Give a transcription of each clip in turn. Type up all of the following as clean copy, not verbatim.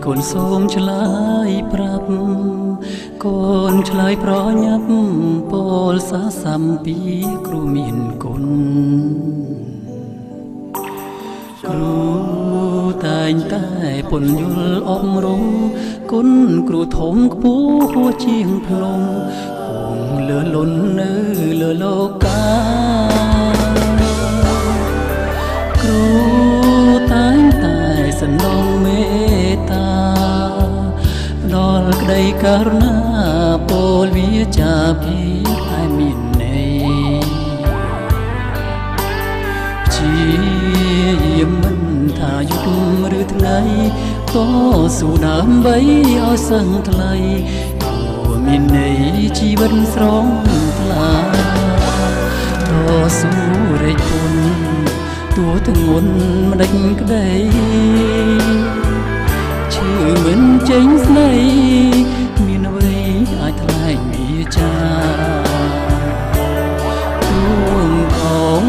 កូនសូមឆ្លើយប្រាប់កូនឆ្លើយប្រញាប់ពោលសាសំពីគ្រូមានគុណគ្រូតែងតែពន្យល់អប់រំគុណគ្រូធំខ្ពស់ហួសជាងភ្នំគង់លើលន់នៅលើលោកាគ្រូតែងតែសន្លងមេត្តាដល់ក្តីករុណាពោលវាចាពីតែមានន័យជាយាមមិនថាយប់ឬថ្ងៃតស៊ូដើម្បីឲ្យសឹងថ្លៃព្រោះមានន័យជីវិតស្រងថ្លាតស៊ូរែកពុនទួទាំងមុនមិនដេចក្តីឈឺមិនចេញស្ដីគ្មានអ្វីអាចថ្លែងវាចាទួងផង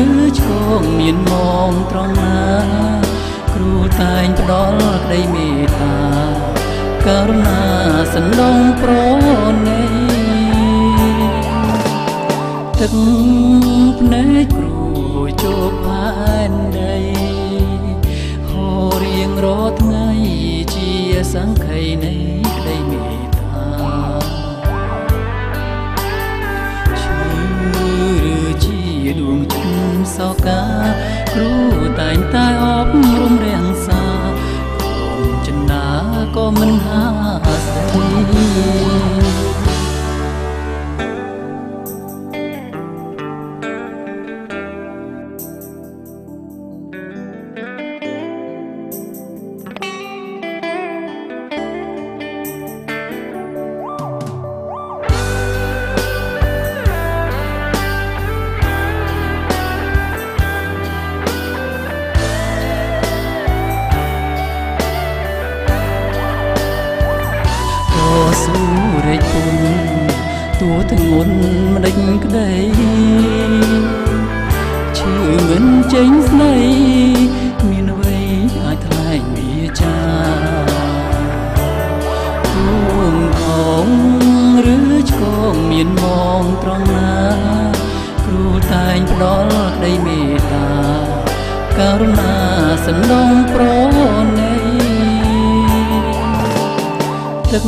ឬឆ្កងមានមកត្រង់ណាគ្រូតែងផ្ដល់ក្តីមេត្តាករុណាសណ្ដងប្រណីទឹកភ្នែកគ្រូជោគផែនដីហូររៀងរាល់ថ្ងៃជាសង្ខ័យនៃក្តីមេត្តាឈឺឬជាដួងចិត្តសោកាគ្រូតែងតែអប់រំរាំងសាក្រុមចិន្តាក៏មិនហាស្ដីស៊ូរែកពុនទួទាំងមុនមិនដេចក្តីឈឺមិនចេញស្ដីមានអ្វីអាចថ្លែងវាចាទួងផងឬឆ្កងមានមកត្រង់ណាគ្រូតែងផ្ដល់ក្តីមេត្តាករុណាសណ្ដងប្រណីទឹក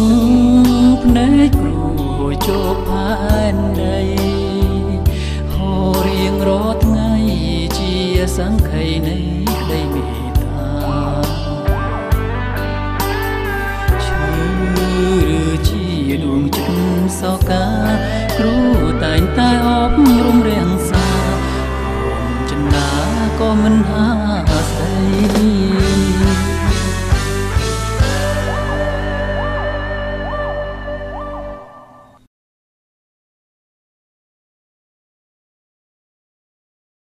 ភ្នែកគ្រូជោគផែនដីហូររៀងរាល់ថ្ងៃជាសង្ខ័យនៃក្តីមេត្តាឈឺឬជាដួងចិត្តសោកាគ្រូតែងតែអប់រំរាំងសាក្រុមចិន្តាក៏មិនហា